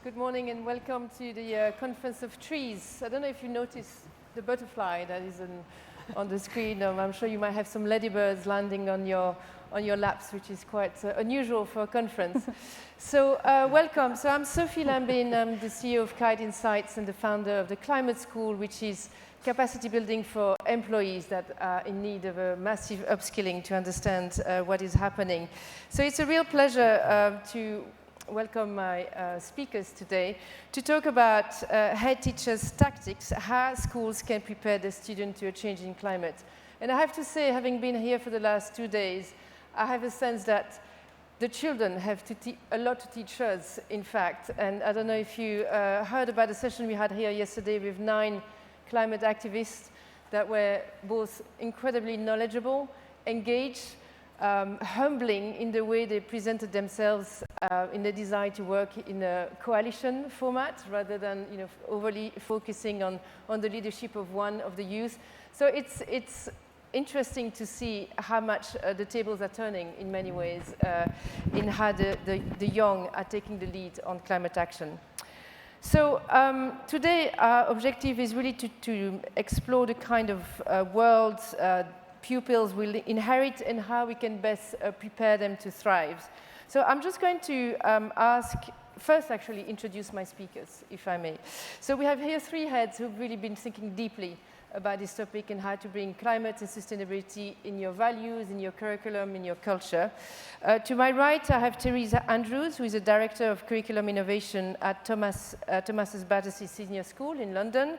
Good morning and welcome to the Conference of Trees. I don't know if you noticed the butterfly that is on the screen. I'm sure you might have some ladybirds landing on your laps, which is quite unusual for a conference. So welcome. So I'm Sophie Lambin. I'm the CEO of Kite Insights and the founder of the Climate School, which is capacity building for employees that are in need of a massive upskilling to understand what is happening. So it's a real pleasure to welcome my speakers today to talk about head teachers' tactics, how schools can prepare the student to a changing climate. And I have to say, having been here for the last 2 days, I have a sense that the children have a lot to teach us, in fact. And I don't know if you heard about the session we had here yesterday with 9 climate activists that were both incredibly knowledgeable, engaged, humbling in the way they presented themselves in the desire to work in a coalition format rather than overly focusing on the leadership of one of the youth. So it's interesting to see how much the tables are turning in many ways in how the young are taking the lead on climate action. So today our objective is really to explore the kind of world pupils will inherit and how we can best prepare them to thrive. So I'm just going to actually introduce my speakers, if I may. So we have here 3 heads who've really been thinking deeply about this topic and how to bring climate and sustainability in your values, in your curriculum, in your culture. To my right, I have Teresa Andrews, who is a Director of Curriculum Innovation at Thomas Battersea Senior School in London.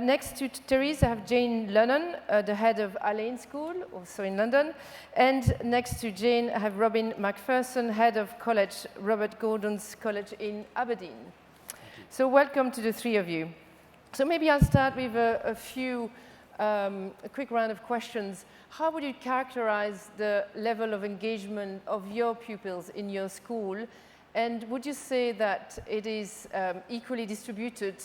Next to Teresa, I have Jane Lennon, the head of Alleyne School, also in London. And next to Jane, I have Robin Macpherson, head of college, Robert Gordon's College in Aberdeen. So welcome to the 3 of you. So maybe I'll start with a quick round of questions. How would you characterize the level of engagement of your pupils in your school? And would you say that it is equally distributed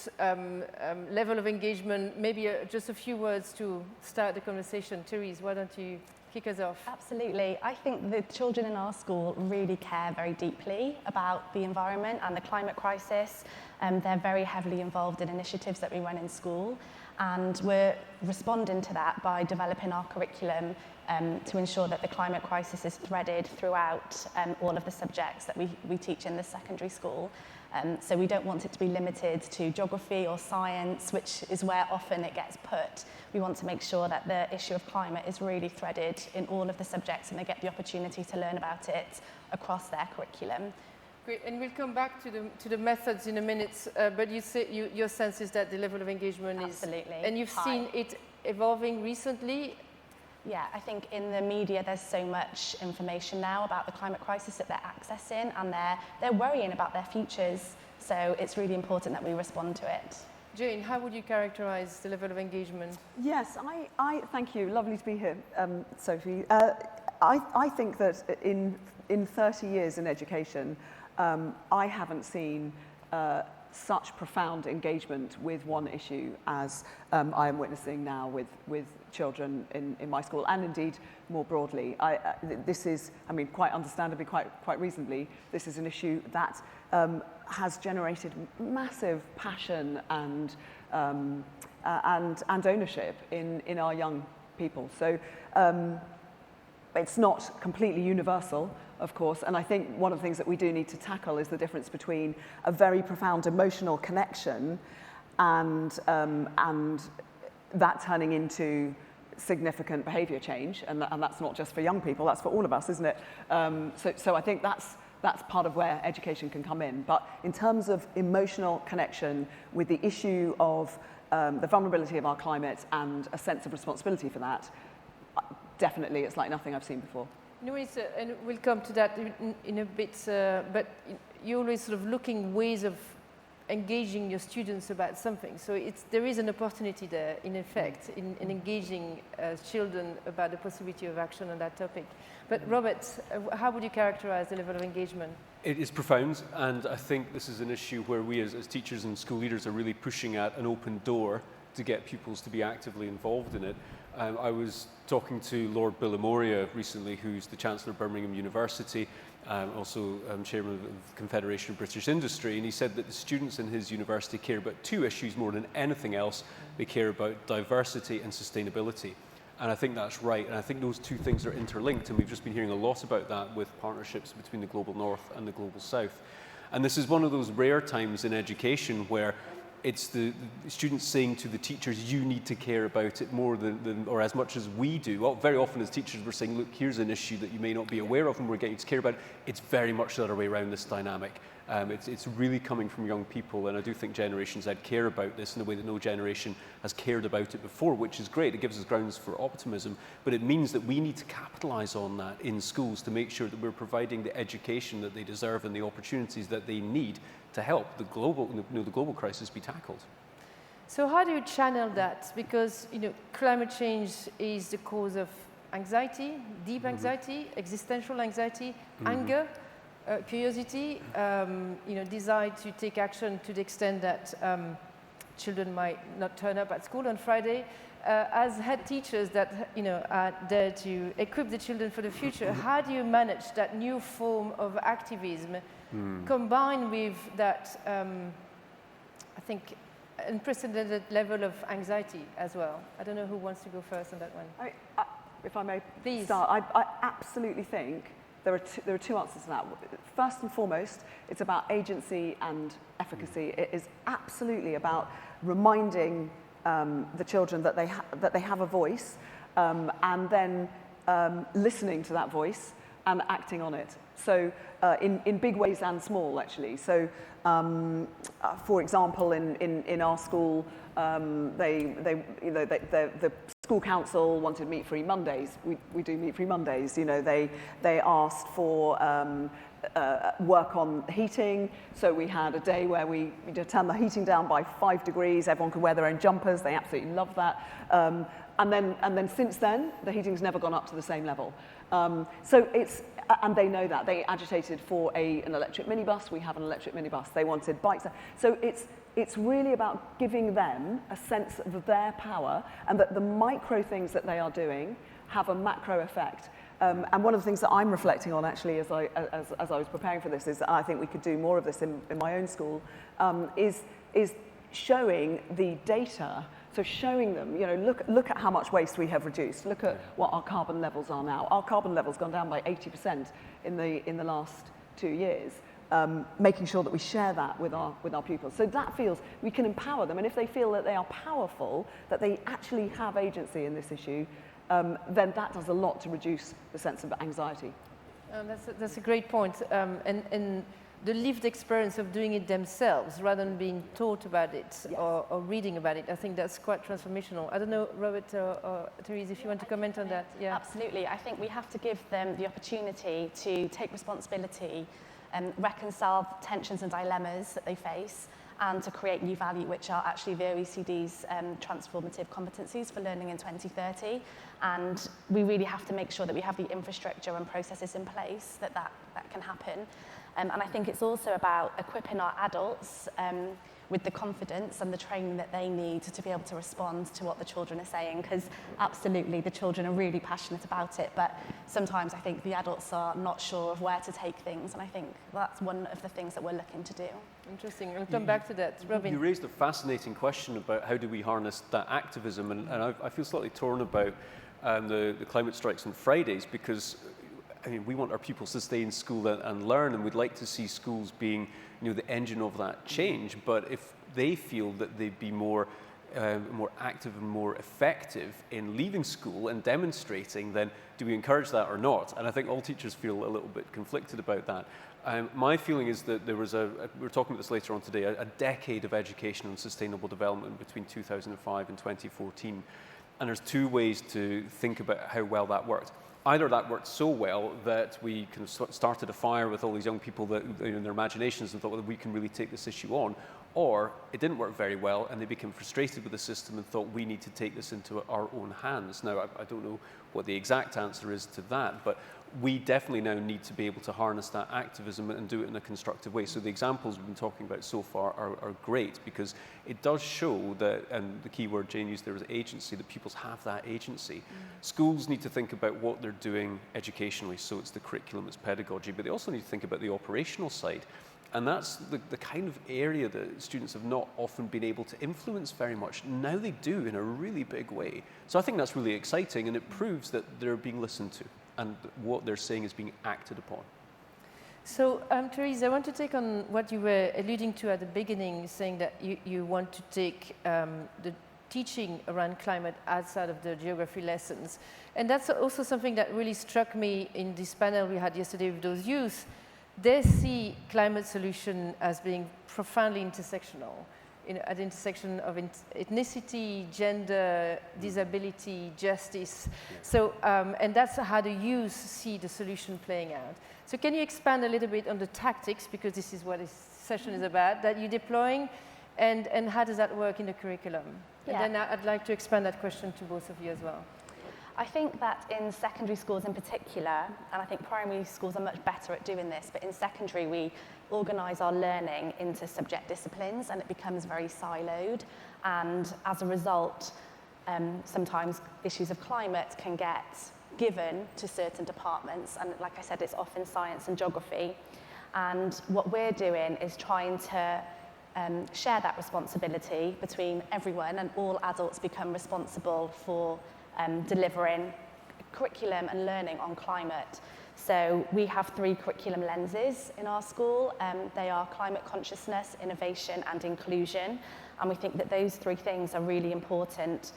level of engagement? Maybe just a few words to start the conversation. Therese, why don't you kick us off? Absolutely. I think the children in our school really care very deeply about the environment and the climate crisis. They're very heavily involved in initiatives that we run in school. And we're responding to that by developing our curriculum to ensure that the climate crisis is threaded throughout all of the subjects that we teach in the secondary school. So we don't want it to be limited to geography or science, which is where often it gets put. We want to make sure that the issue of climate is really threaded in all of the subjects and they get the opportunity to learn about it across their curriculum. Great, and we'll come back to the methods in a minute, but you say your sense is that the level of engagement Absolutely. And you've high. Seen it evolving recently? Yeah, I think in the media there's so much information now about the climate crisis that they're accessing and they're worrying about their futures, so it's really important that we respond to it. Jane, how would you characterize the level of engagement? Yes, I thank you. Lovely to be here, Sophie. I think that in 30 years in education, I haven't seen such profound engagement with one issue as I am witnessing now with children in my school, and indeed more broadly. This is, quite understandably, quite reasonably, this is an issue that has generated massive passion and ownership in our young people. So it's not completely universal, of course, and I think one of the things that we do need to tackle is the difference between a very profound emotional connection and that turning into significant behaviour change, and that's not just for young people, that's for all of us, isn't it? So I think that's part of where education can come in. But in terms of emotional connection with the issue of the vulnerability of our climate and a sense of responsibility for that, definitely it's like nothing I've seen before. No, and we'll come to that in a bit, but you're always sort of looking ways of engaging your students about something. So there is an opportunity there, in effect, in engaging children about the possibility of action on that topic. But Robert, how would you characterize the level of engagement? It is profound, and I think this is an issue where we as teachers and school leaders are really pushing at an open door to get pupils to be actively involved in it. I was talking to Lord Billamoria recently, who's the Chancellor of Birmingham University, also chairman of the Confederation of British Industry, and he said that the students in his university care about two issues more than anything else. They care about diversity and sustainability. And I think that's right, and I think those two things are interlinked, and we've just been hearing a lot about that with partnerships between the Global North and the Global South. And this is one of those rare times in education where it's the students saying to the teachers, you need to care about it more than or as much as we do. Well, very often as teachers we're saying, look, here's an issue that you may not be aware of and we're getting you to care about it. It's very much the other way around, this dynamic. It's really coming from young people, and I do think Generation Z care about this in a way that no generation has cared about it before, which is great. It gives us grounds for optimism, but it means that we need to capitalise on that in schools to make sure that we're providing the education that they deserve and the opportunities that they need to help the global crisis be tackled. So how do you channel that? Because climate change is the cause of anxiety, deep anxiety, existential anxiety, anger, curiosity, desire to take action to the extent that children might not turn up at school on Friday. As head teachers that are there to equip the children for the future, how do you manage that new form of activism combined with that, I think, unprecedented level of anxiety as well? I don't know who wants to go first on that one. If I may Please. start, I absolutely think there are two answers to that. First and foremost, it's about agency and efficacy. It is absolutely about reminding the children that they have a voice, and then listening to that voice and acting on it. So in big ways and small, actually. So for example, in our school, the school council wanted meat-free Mondays. We do meat-free Mondays. They asked for work on heating. So we had a day where we turned the heating down by 5 degrees. Everyone could wear their own jumpers. They absolutely loved that. And then since then, the heating's never gone up to the same level. So and they know that. They agitated for an electric minibus. We have an electric minibus. They wanted bikes. So it's really about giving them a sense of their power, and that the micro things that they are doing have a macro effect. And one of the things that I'm reflecting on, actually, as I was preparing for this, is I think we could do more of this in my own school, is showing the data. So showing them, look at how much waste we have reduced. Look at what our carbon levels are now. Our carbon levels gone down by 80% in the last 2 years. Making sure that we share that with our pupils. So that feels we can empower them, and if they feel that they are powerful, that they actually have agency in this issue, then that does a lot to reduce the sense of anxiety. That's a great point. And the lived experience of doing it themselves rather than being taught about it, yes, or reading about it, I think that's quite transformational. I don't know, Robert or Therese, if you want to comment on that. Yeah. Absolutely. I think we have to give them the opportunity to take responsibility and reconcile tensions and dilemmas that they face, and to create new value, which are actually the OECD's transformative competencies for learning in 2030. And we really have to make sure that we have the infrastructure and processes in place that can happen. And I think it's also about equipping our adults with the confidence and the training that they need to be able to respond to what the children are saying, because absolutely the children are really passionate about it, but sometimes I think the adults are not sure of where to take things, and I think that's one of the things that we're looking to do. Interesting. I'll come back to that. Robin. You raised a fascinating question about how do we harness that activism, and I feel slightly torn about the climate strikes on Fridays, because we want our pupils to stay in school and learn, and we'd like to see schools being the engine of that change. But if they feel that they'd be more active and more effective in leaving school and demonstrating, then do we encourage that or not? And I think all teachers feel a little bit conflicted about that. My feeling is that there was we're talking about this later on today, a decade of education on sustainable development between 2005 and 2014. And there's two ways to think about how well that worked. Either that worked so well that we kind of started a fire with all these young people that in their imaginations and thought, well, we can really take this issue on, or it didn't work very well and they became frustrated with the system and thought we need to take this into our own hands. Now, I don't know what the exact answer is to that, but we definitely now need to be able to harness that activism and do it in a constructive way. So the examples we've been talking about so far are great, because it does show that, and the key word Jane used there was agency, that pupils have that agency. Schools need to think about what they're doing educationally, so it's the curriculum, it's pedagogy, but they also need to think about the operational side. And that's the kind of area that students have not often been able to influence very much. Now they do in a really big way. So I think that's really exciting, and it proves that they're being listened to and what they're saying is being acted upon. So, Therese, I want to take on what you were alluding to at the beginning, saying that you want to take the teaching around climate outside of the geography lessons. And that's also something that really struck me in this panel we had yesterday with those youth. They see climate solution as being profoundly intersectional, at the intersection of ethnicity, gender, disability, justice. So, and that's how the youth see the solution playing out. So can you expand a little bit on the tactics, because this is what this session is about, that you're deploying, and how does that work in the curriculum? Yeah. And then I'd like to expand that question to both of you as well. I think that in secondary schools in particular, and I think primary schools are much better at doing this, but in secondary we organise our learning into subject disciplines, and it becomes very siloed, and as a result sometimes issues of climate can get given to certain departments, and like I said, it's often science and geography, and what we're doing is trying to share that responsibility between everyone, and all adults become responsible for delivering curriculum and learning on climate. So we have 3 curriculum lenses in our school. They are climate consciousness, innovation and inclusion. And we think that those 3 things are really important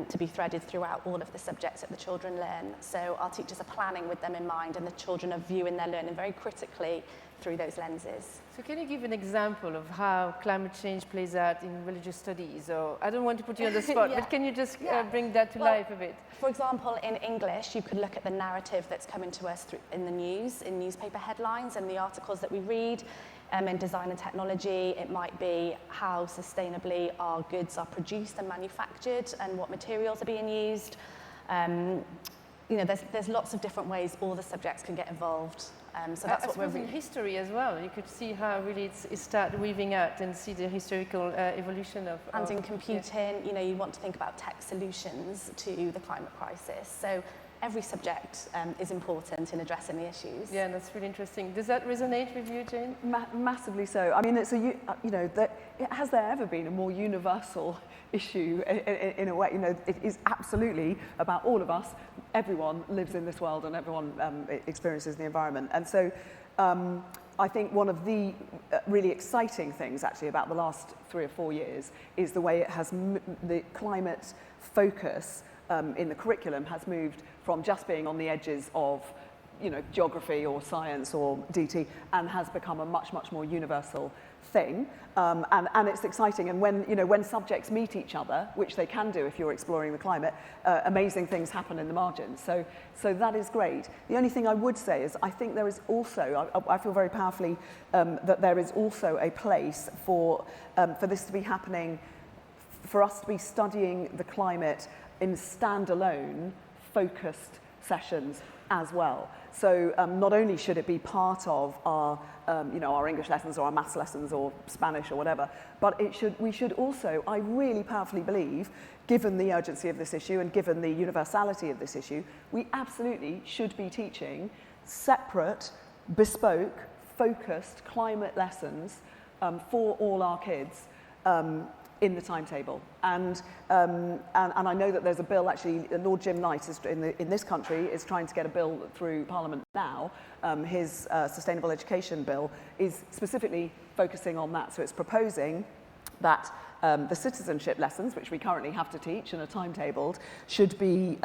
to be threaded throughout all of the subjects that the children learn. So our teachers are planning with them in mind, and the children are viewing their learning very critically through those lenses. So can you give an example of how climate change plays out in religious studies? Or I don't want to put you on the spot, Yeah. but can you just bring that to life a bit? For example, in English, you could look at the narrative that's coming to us in the news, in newspaper headlines and the articles that we read. In design and technology, it might be how sustainably our goods are produced and manufactured and what materials are being used. You know, there's lots of different ways all the subjects can get involved. So that's what we're in history as well. You could see how really it started weaving out and see the historical evolution of. And in computing, you know, you want to think about tech solutions to the climate crisis. So every subject is important in addressing the issues. Yeah, that's really interesting. Does that resonate with you, Jane? Massively so. I mean, has there ever been a more universal issue in a way? You know, it is absolutely about all of us. Everyone lives in this world, and everyone experiences the environment. And so, I think one of the really exciting things, actually, about the last 3 or 4 years is the way it has the climate focus in the curriculum has moved from just being on the edges of, you know, geography or science or DT, and has become a much, much more universal thing. And it's exciting. And when subjects meet each other, which they can do if you're exploring the climate, amazing things happen in the margins. So that is great. The only thing I would say is I think there is also, I feel very powerfully that there is also a place for this to be happening, for us to be studying the climate in standalone focused sessions as well. So not only should it be part of our, our English lessons or our maths lessons or Spanish or whatever, but we should also, I really powerfully believe, given the urgency of this issue and given the universality of this issue, we absolutely should be teaching separate, bespoke, focused climate lessons for all our kids in the timetable. And I know that there's a bill, actually, Lord Jim Knight in this country is trying to get a bill through Parliament now. His Sustainable Education Bill is specifically focusing on that. So it's proposing that the citizenship lessons, which we currently have to teach and are timetabled, should be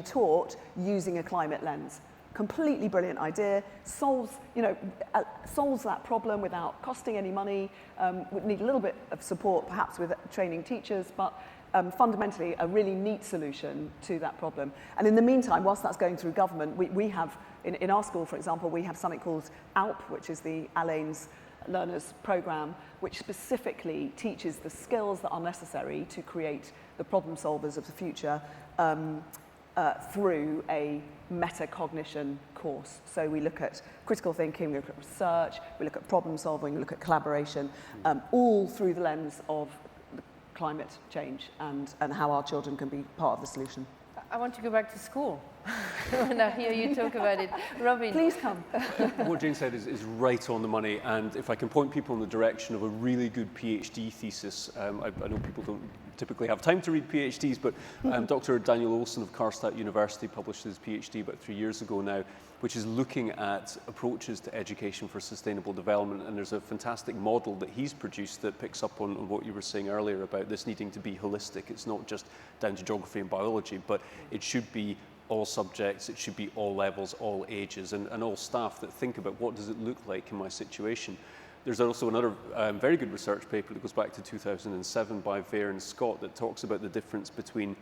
taught using a climate lens. Completely brilliant idea, solves that problem without costing any money. Would need a little bit of support perhaps with training teachers, but fundamentally a really neat solution to that problem. And in the meantime, whilst that's going through government, we have, in our school, for example, we have something called ALP, which is the Alain's Learners Programme, which specifically teaches the skills that are necessary to create the problem solvers of the future through a metacognition course. So we look at critical thinking, we look at research, we look at problem solving, we look at collaboration, all through the lens of climate change and how our children can be part of the solution. I want to go back to school when I hear you talk about it. Robin. Please come. What Jane said is right on the money, and if I can point people in the direction of a really good PhD thesis, I know people don't typically have time to read PhDs, but Dr. Daniel Olson of Karlstad University published his PhD about 3 years ago now, which is looking at approaches to education for sustainable development, and there's a fantastic model that he's produced that picks up on what you were saying earlier about this needing to be holistic. It's not just down to geography and biology, but it should be all subjects, it should be all levels, all ages, and all staff that think about what does it look like in my situation. There's also another very good research paper that goes back to 2007 by Vare and Scott that talks about the difference between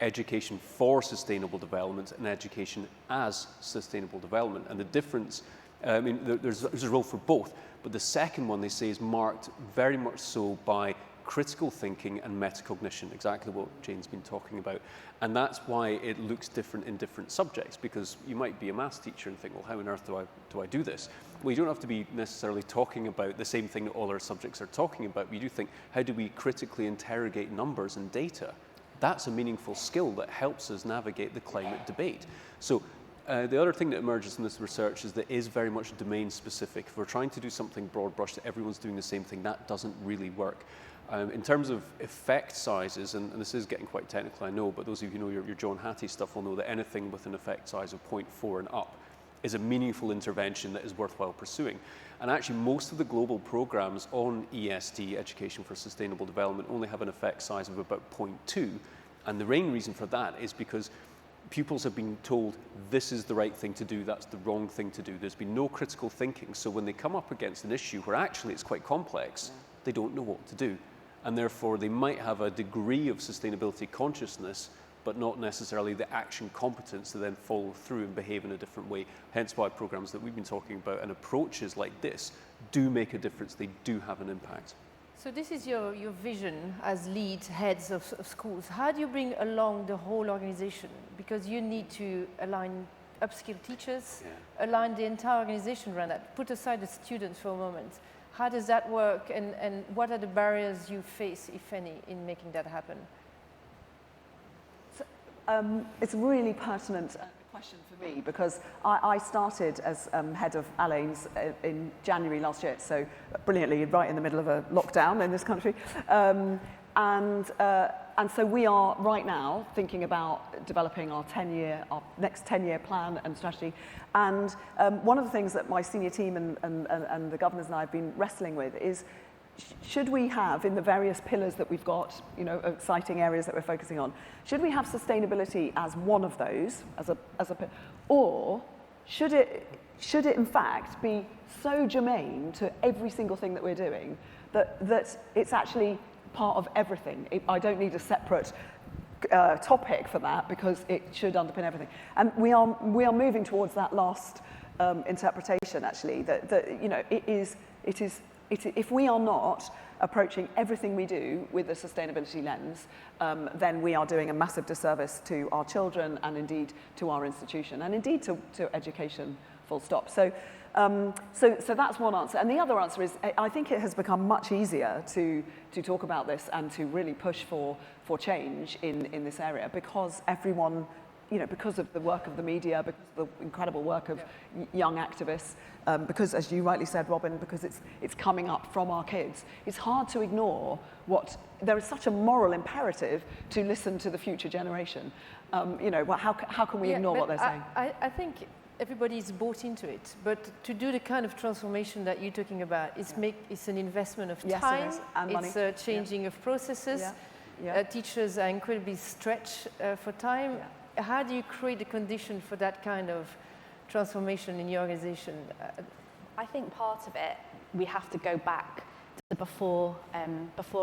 education for sustainable development and education as sustainable development. And the difference, I mean, there's a role for both, but the second one they say is marked very much so by critical thinking and metacognition, exactly what Jane's been talking about. And that's why it looks different in different subjects, because you might be a maths teacher and think, well, how on earth do I do this? Well, you don't have to be necessarily talking about the same thing that all our subjects are talking about. You do think, how do we critically interrogate numbers and data? That's a meaningful skill that helps us navigate the climate debate. So the other thing that emerges in this research is that it is very much domain specific. If we're trying to do something broad brush that everyone's doing the same thing, that doesn't really work. In terms of effect sizes, and this is getting quite technical, I know, but those of you who know your John Hattie stuff will know that anything with an effect size of 0.4 and up is a meaningful intervention that is worthwhile pursuing. And actually, most of the global programs on ESD, Education for Sustainable Development, only have an effect size of about 0.2. And the main reason for that is because pupils have been told this is the right thing to do, that's the wrong thing to do. There's been no critical thinking. So when they come up against an issue where actually it's quite complex, they don't know what to do. And therefore, they might have a degree of sustainability consciousness, but not necessarily the action competence to then follow through and behave in a different way. Hence why programs that we've been talking about and approaches like this do make a difference. They do have an impact. So this is your vision as lead heads of schools. How do you bring along the whole organization? Because you need to align upskill teachers, align the entire organization around that. Put aside the students for a moment. How does that work, and what are the barriers you face, if any, in making that happen? So, it's a really pertinent question for me, because I started as head of Alain's in January last year, so brilliantly right in the middle of a lockdown in this country. And so we are right now thinking about developing our next 10-year plan and strategy. And one of the things that my senior team and the governors and I have been wrestling with is, should we have, in the various pillars that we've got, you know, exciting areas that we're focusing on, should we have sustainability as one of those, or should it in fact be so germane to every single thing that we're doing that it's actually part of everything? I don't need a separate topic for that, because it should underpin everything. And we are moving towards that last interpretation, actually, that you know, it is if we are not approaching everything we do with a sustainability lens, then we are doing a massive disservice to our children and indeed to our institution and indeed to education, full stop. So that's one answer. And the other answer is, I think it has become much easier to talk about this and to really push for change in this area, because everyone, you know, because of the work of the media, because of the incredible work of young activists, because, as you rightly said, Robin, because it's coming up from our kids. It's hard to ignore there is such a moral imperative to listen to the future generation. You know, how can we ignore what they're saying? I think everybody's bought into it, but to do the kind of transformation that you're talking about, it's an investment of time, yes, and money. It's a changing of processes. Teachers are incredibly stretched for time. How do you create the condition for that kind of transformation in your organization? I think part of it, we have to go back to before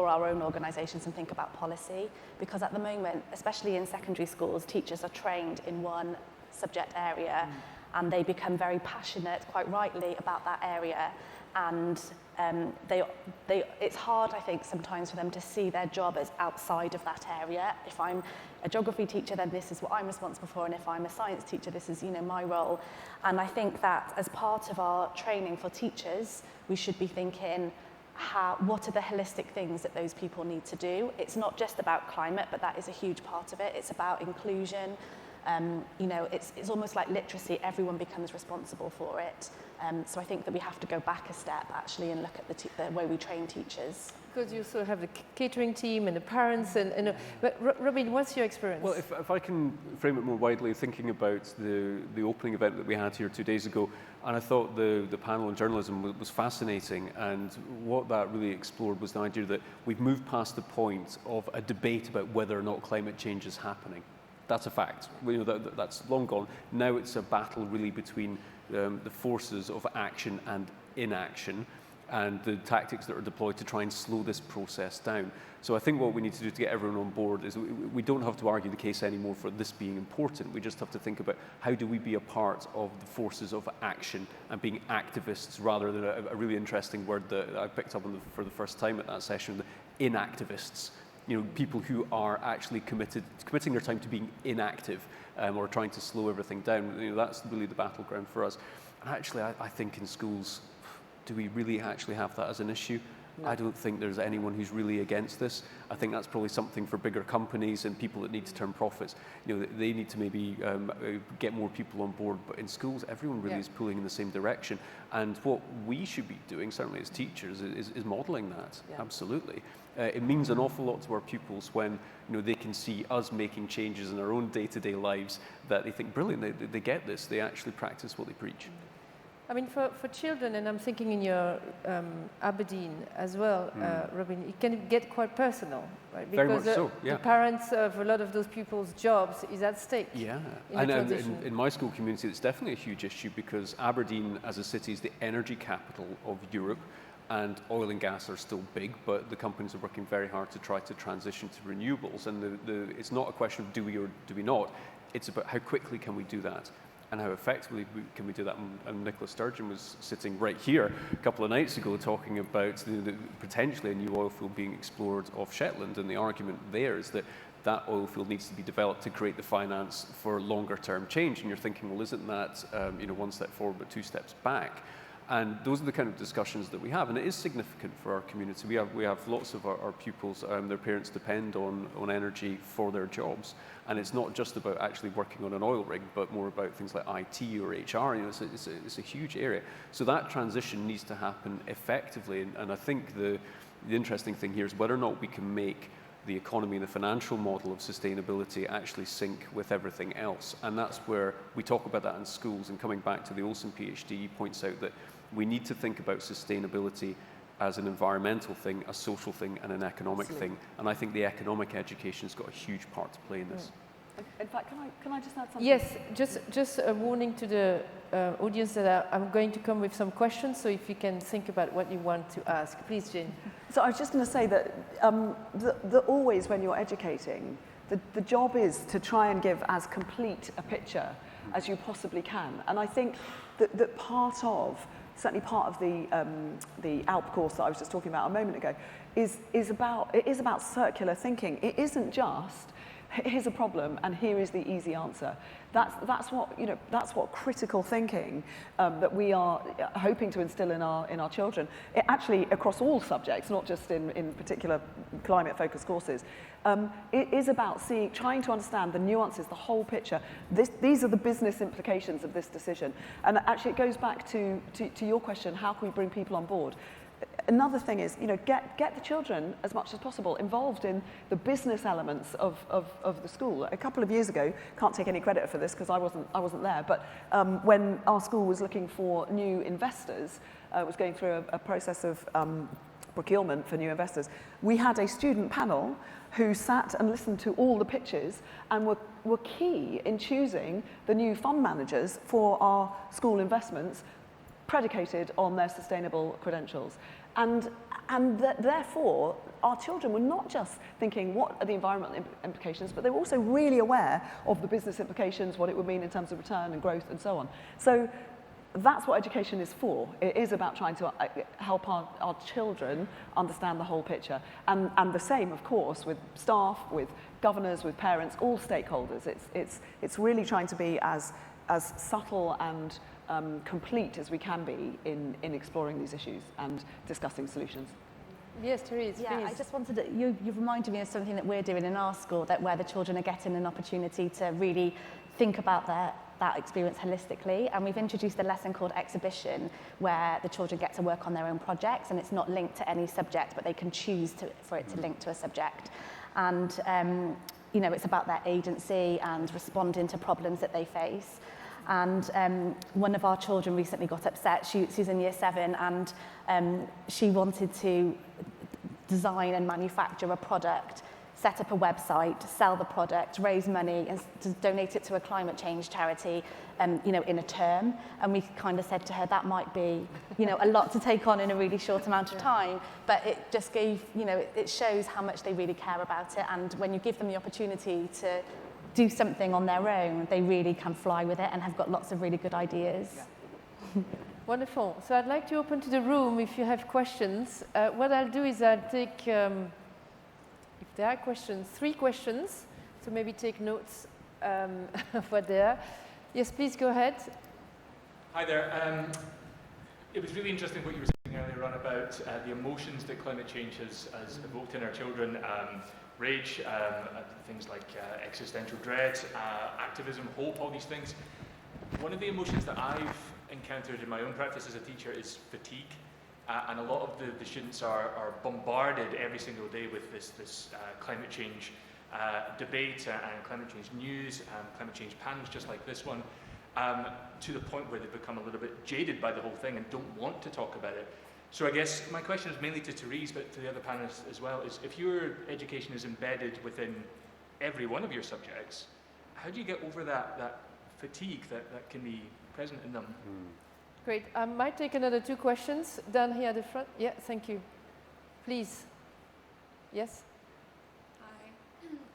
our own organisations and think about policy, because at the moment, especially in secondary schools, teachers are trained in one subject area and they become very passionate, quite rightly, about that area. and it's hard, I think, sometimes for them to see their job as outside of that area. If I'm a geography teacher, then this is what I'm responsible for, and if I'm a science teacher, this is, my role. And I think that as part of our training for teachers, we should be thinking, what are the holistic things that those people need to do? It's not just about climate, but that is a huge part of it. It's about inclusion. It's almost like literacy. Everyone becomes responsible for it. So I think that we have to go back a step, actually, and look at the way we train teachers. Because you also have the catering team and the parents. But Robin, what's your experience? Well, if I can frame it more widely, thinking about the opening event that we had here 2 days ago, and I thought the panel on journalism was fascinating, and what that really explored was the idea that we've moved past the point of a debate about whether or not climate change is happening. That's a fact. That's long gone. Now it's a battle really between the forces of action and inaction, and the tactics that are deployed to try and slow this process down. So I think what we need to do to get everyone on board is we don't have to argue the case anymore for this being important. We just have to think about how do we be a part of the forces of action and being activists rather than a really interesting word that I picked up on for the first time at that session, the inactivists. People who are actually committing their time to being inactive or trying to slow everything down. That's really the battleground for us. And actually, I think in schools, do we really actually have that as an issue? No. I don't think there's anyone who's really against this. I think that's probably something for bigger companies and people that need to turn profits. They need to maybe get more people on board. But in schools, everyone really is pulling in the same direction. And what we should be doing, certainly as teachers, is modelling that. Yeah. Absolutely. It means an awful lot to our pupils when they can see us making changes in our own day-to-day lives that they think, brilliant, they get this, they actually practice what they preach. I mean, for children, and I'm thinking in your Aberdeen as well, Robin, it can get quite personal, right? Because very much so, yeah. The parents of a lot of those pupils' jobs is at stake. Yeah, and in my school community, it's definitely a huge issue because Aberdeen as a city is the energy capital of Europe, and oil and gas are still big, but the companies are working very hard to try to transition to renewables. And it's not a question of do we or do we not, it's about how quickly can we do that and how effectively can we do that. And Nicola Sturgeon was sitting right here a couple of nights ago talking about potentially a new oil field being explored off Shetland, and the argument there is that oil field needs to be developed to create the finance for longer term change. And you're thinking, well, isn't that one step forward but two steps back? And those are the kind of discussions that we have, and it is significant for our community. We have lots of our pupils, their parents depend on energy for their jobs, and it's not just about actually working on an oil rig, but more about things like IT or HR. It's a huge area. So that transition needs to happen effectively, and I think the interesting thing here is whether or not we can make the economy and the financial model of sustainability actually sync with everything else. And that's where we talk about that in schools. And coming back to the Olsen PhD, he points out that we need to think about sustainability as an environmental thing, a social thing, and an economic thing. And I think the economic education has got a huge part to play in this. In fact, can I just add something? Yes, just a warning to the audience that I'm going to come with some questions, so if you can think about what you want to ask. Please, Jane. So I was just going to say that, that always when you're educating, the job is to try and give as complete a picture as you possibly can. And I think that certainly part of the ALP course that I was just talking about a moment ago, is about circular thinking. It isn't just, here's a problem and here is the easy answer. That's what critical thinking that we are hoping to instill in our children. It actually across all subjects, not just in particular climate-focused courses. It is about trying to understand the nuances, the whole picture. These are the business implications of this decision. And actually, it goes back to your question: how can we bring people on board? Another thing is, get the children as much as possible involved in the business elements of the school. A couple of years ago, can't take any credit for this because I wasn't there, but when our school was looking for new investors, was going through a process of procurement for new investors, we had a student panel who sat and listened to all the pitches and were key in choosing the new fund managers for our school investments, predicated on their sustainable credentials. And therefore, our children were not just thinking what are the environmental implications, but they were also really aware of the business implications, what it would mean in terms of return and growth and so on. So that's what education is for. It is about trying to help our children understand the whole picture. And the same, of course, with staff, with governors, with parents, all stakeholders. It's really trying to be as subtle and complete as we can be in exploring these issues and discussing solutions. Yes, Therese, Yeah, please. I just wanted to, you've reminded me of something that we're doing in our school, where the children are getting an opportunity to really think about that experience holistically. And we've introduced a lesson called Exhibition, where the children get to work on their own projects, and it's not linked to any subject, but they can choose for it to link to a subject. And it's about their agency and responding to problems that they face. And one of our children recently got upset. She's in year 7, and she wanted to design and manufacture a product, set up a website, sell the product, raise money, and to donate it to a climate change charity, in a term. And we kind of said to her that might be, a lot to take on in a really short amount of time. But it just gave, it shows how much they really care about it. And when you give them the opportunity to do something on their own, they really can fly with it and have got lots of really good ideas. Yeah. Wonderful. So I'd like to open to the room if you have questions. What I'll do is I'll take, if there are questions, 3 questions. So maybe take notes of what they are. Yes, please go ahead. Hi there. It was really interesting what you were saying earlier on about the emotions that climate change has evoked in our children. Rage, things like existential dread, activism, hope, all these things. One of the emotions that I've encountered in my own practice as a teacher is fatigue. And a lot of the students are bombarded every single day with this climate change debate and climate change news, climate change panels just like this one, to the point where they've become a little bit jaded by the whole thing and don't want to talk about it. So I guess my question is mainly to Therese, but to the other panelists as well, is if your education is embedded within every one of your subjects, how do you get over that fatigue that can be present in them? Great. I might take another 2 questions. Down here at the front. Yeah, thank you. Please. Yes?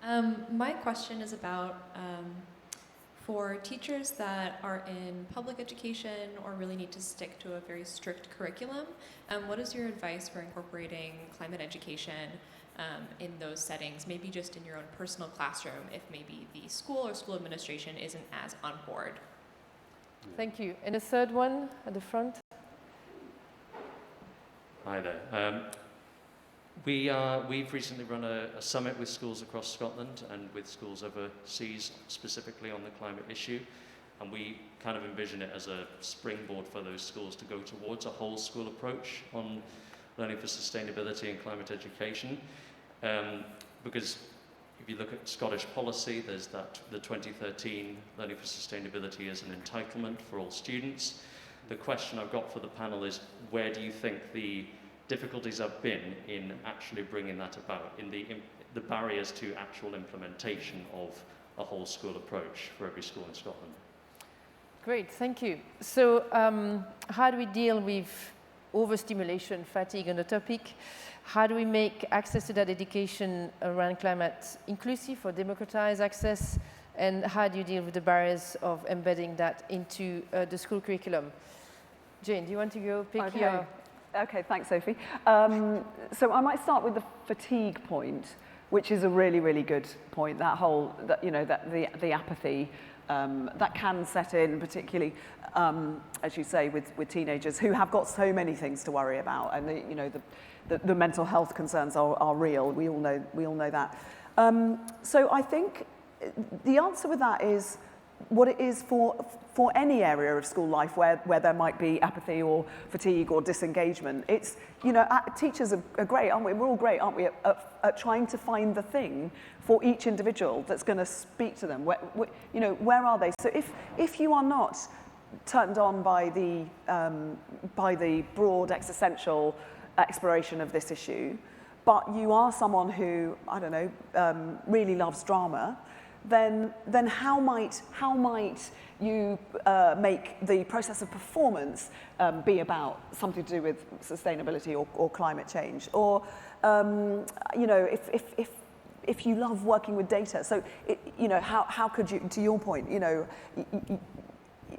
Hi. My question is about for teachers that are in public education or really need to stick to a very strict curriculum, what is your advice for incorporating climate education in those settings, maybe just in your own personal classroom, if maybe the school or school administration isn't as on board? Thank you. And a third one at the front. Hi there. We've recently run a summit with schools across Scotland and with schools overseas, specifically on the climate issue. And we kind of envision it as a springboard for those schools to go towards a whole school approach on learning for sustainability and climate education. Because if you look at Scottish policy, there's the 2013 Learning for Sustainability as an entitlement for all students. The question I've got for the panel is, where do you think the difficulties have been in actually bringing that about, in the barriers to actual implementation of a whole school approach for every school in Scotland? Great, thank you. So how do we deal with overstimulation, fatigue on the topic? How do we make access to that education around climate inclusive or democratize access? And how do you deal with the barriers of embedding that into the school curriculum? Jane, do you want to go pick your... Okay, thanks, Sophie. So I might start with the fatigue point, which is a really, really good point. That whole, the apathy that can set in, particularly, as you say, with teenagers who have got so many things to worry about, and the mental health concerns are real. We all know that. So I think the answer with that is what it is for any area of school life where there might be apathy or fatigue or disengagement. It's, teachers are great, aren't we? We're all great, aren't we, at trying to find the thing for each individual that's going to speak to them. Where are they? So if you are not turned on by the broad existential exploration of this issue, but you are someone who, I don't know, really loves drama, then how might you make the process of performance be about something to do with sustainability or climate change? Or, if you love working with data, so, how could you, to your point,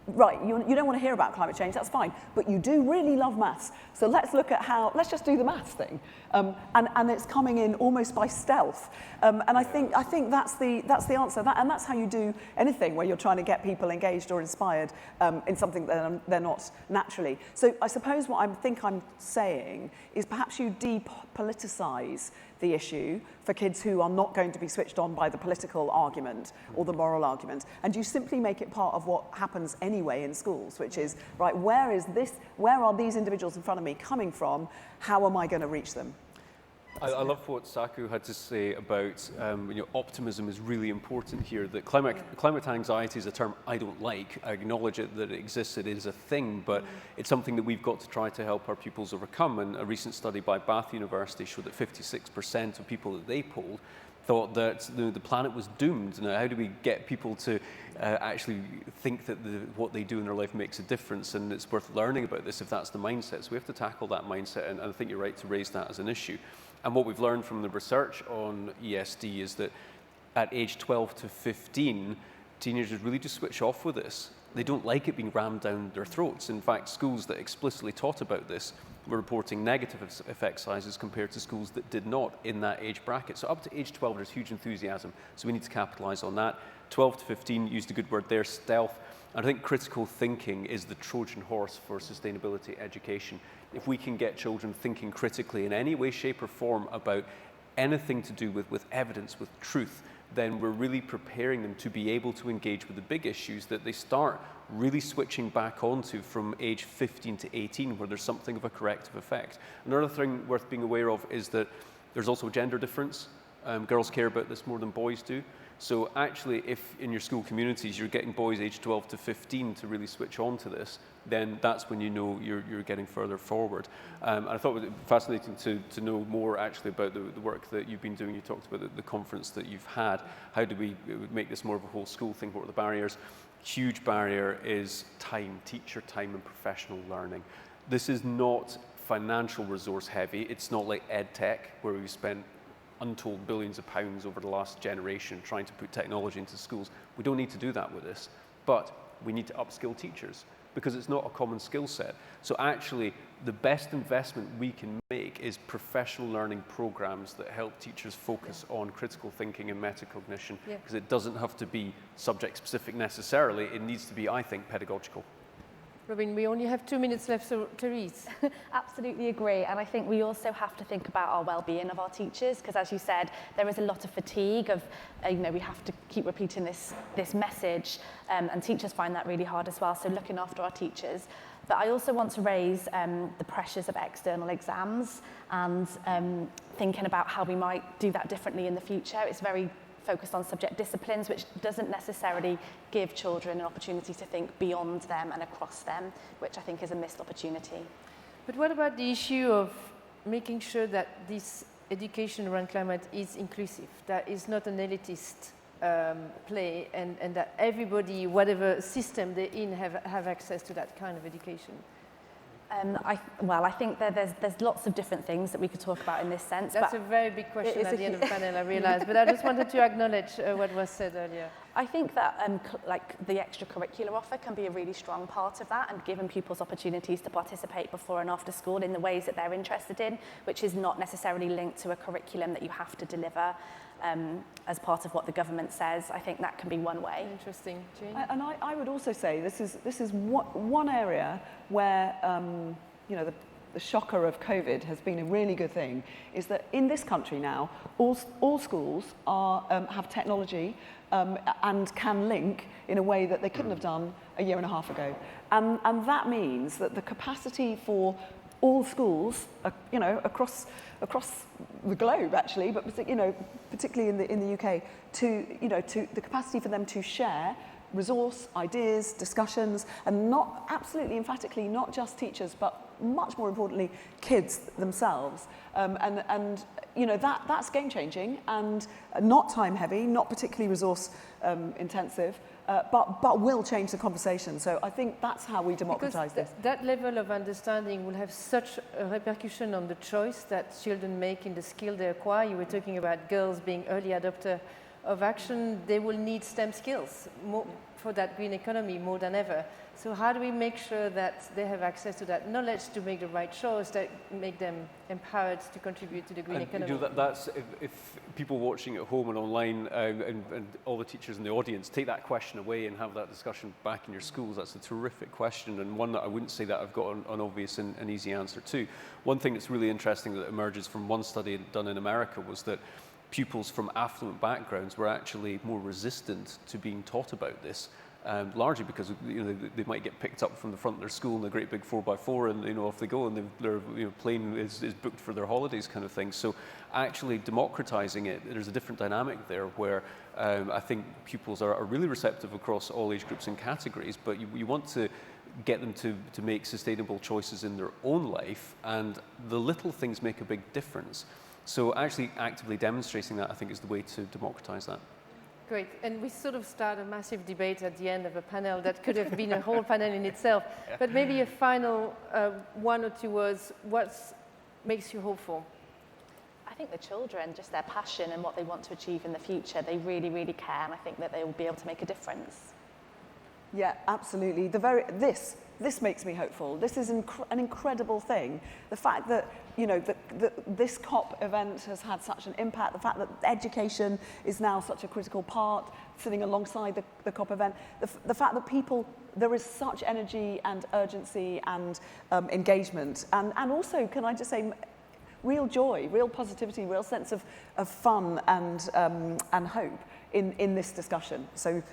right, you don't want to hear about climate change, that's fine, but you do really love maths. So let's look at let's just do the maths thing. And it's coming in almost by stealth. And I think that's the answer. And that's how you do anything where you're trying to get people engaged or inspired in something that they're not naturally. So I suppose what I'm saying is perhaps you depoliticize the issue for kids who are not going to be switched on by the political argument or the moral argument. And you simply make it part of what happens anyway in schools, which is, right, where are these individuals in front of me coming from? How am I going to reach them? I love what Saku had to say about optimism is really important here. That climate anxiety is a term I don't like. I acknowledge it that it exists, it is a thing, but it's something that we've got to try to help our pupils overcome. And a recent study by Bath University showed that 56% of people that they polled thought that the planet was doomed. Now, how do we get people to actually think that what they do in their life makes a difference, and it's worth learning about this if that's the mindset? So we have to tackle that mindset, and I think you're right to raise that as an issue. And what we've learned from the research on ESD is that at age 12 to 15, teenagers really just switch off with this. They don't like it being rammed down their throats. In fact, schools that explicitly taught about this were reporting negative effect sizes compared to schools that did not in that age bracket. So up to age 12, there's huge enthusiasm. So we need to capitalize on that. 12 to 15, used a good word there, stealth. And I think critical thinking is the Trojan horse for sustainability education. If we can get children thinking critically in any way, shape, or form about anything to do with evidence, with truth, then we're really preparing them to be able to engage with the big issues that they start really switching back onto from age 15 to 18, where there's something of a corrective effect. Another thing worth being aware of is that there's also a gender difference. Girls care about this more than boys do. So actually, if in your school communities you're getting boys aged 12 to 15 to really switch on to this, then that's when you know you're getting further forward. And I thought it was fascinating to know more actually about the work that you've been doing. You talked about the conference that you've had. How do we make this more of a whole school thing? What are the barriers? Huge barrier is time, teacher time and professional learning. This is not financial resource heavy. It's not like ed tech, where we've spent untold billions of pounds over the last generation trying to put technology into schools. We don't need to do that with this, but we need to upskill teachers because it's not a common skill set. So actually, the best investment we can make is professional learning programs that help teachers focus on critical thinking and metacognition, because it doesn't have to be subject specific necessarily. It needs to be, I think, pedagogical. Robin, we only have 2 minutes left, so Therese. Absolutely agree, and I think we also have to think about our well-being of our teachers, because as you said, there is a lot of fatigue of, we have to keep repeating this message, and teachers find that really hard as well, so looking after our teachers. But I also want to raise the pressures of external exams and thinking about how we might do that differently in the future. It's very focused on subject disciplines, which doesn't necessarily give children an opportunity to think beyond them and across them, which I think is a missed opportunity. But what about the issue of making sure that this education around climate is inclusive, that is not an elitist play, and that everybody, whatever system they're in, have access to that kind of education? I think that there's lots of different things that we could talk about in this sense. That's a very big question at the end of the panel, I realize, but I just wanted to acknowledge what was said earlier. I think that the extracurricular offer can be a really strong part of that, and giving pupils opportunities to participate before and after school in the ways that they're interested in, which is not necessarily linked to a curriculum that you have to deliver as part of what the government says. I think that can be one way. Interesting. Jane? And I would also say this is one area where the shocker of COVID has been a really good thing, is that in this country now, all schools have technology and can link in a way that they couldn't have done a year and a half ago. And that means that the capacity for all schools, across the globe actually, but particularly in the UK, to the capacity for them to share resource, ideas, discussions, and not absolutely emphatically not just teachers, but much more importantly, kids themselves. That's game changing and not time heavy, not particularly resource intensive. But will change the conversation. So I think that's how we democratize this. That level of understanding will have such a repercussion on the choice that children make in the skill they acquire. You were talking about girls being early adopter of action. They will need STEM skills for that green economy more than ever. So how do we make sure that they have access to that knowledge to make the right choice that make them empowered to contribute to the green economy? You know, that's if people watching at home and online and all the teachers in the audience take that question away and have that discussion back in your schools, that's a terrific question, and one that I wouldn't say that I've got an obvious and easy answer to. One thing that's really interesting that emerges from one study done in America was that pupils from affluent backgrounds were actually more resistant to being taught about this. Largely because they might get picked up from the front of their school in a great big 4x4 and off they go, and their plane is booked for their holidays kind of thing. So actually democratizing it, there's a different dynamic there where I think pupils are really receptive across all age groups and categories, but you want to get them to make sustainable choices in their own life, and the little things make a big difference. So actually actively demonstrating that, I think, is the way to democratize that. Great, and we sort of start a massive debate at the end of a panel that could have been a whole panel in itself. Yeah. But maybe a final 1 or 2 words, what makes you hopeful? I think the children, just their passion and what they want to achieve in the future, they really, really care, and I think that they will be able to make a difference. Yeah, absolutely. This makes me hopeful. This is an incredible thing. The fact that, that this COP event has had such an impact, the fact that education is now such a critical part, sitting alongside the COP event, the fact that there is such energy and urgency and engagement, and also, can I just say, real joy, real positivity, real sense of fun and hope in this discussion. So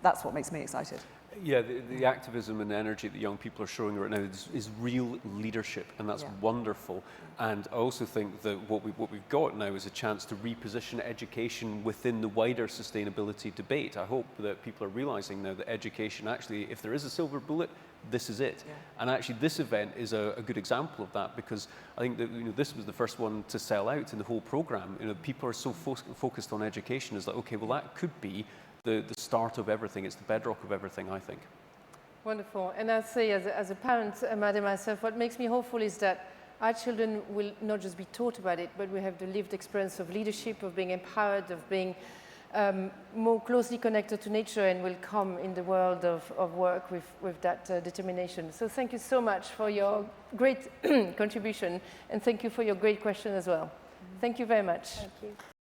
that's what makes me excited. Yeah, the activism and energy that young people are showing right now is real leadership, and that's wonderful. And I also think that what we've got now is a chance to reposition education within the wider sustainability debate. I hope that people are realizing now that education, actually, if there is a silver bullet, this is it. Yeah. And actually this event is a good example of that, because I think that this was the first one to sell out in the whole program. People are so focused on education, is like, okay, well that could be the start of everything. It's the bedrock of everything, I think. Wonderful. And I'll say, as a parent, Amanda, myself, what makes me hopeful is that our children will not just be taught about it, but we have the lived experience of leadership, of being empowered, of being more closely connected to nature, and will come in the world of work with that determination. So thank you so much for your great contribution, and thank you for your great question as well. Thank you very much. Thank you.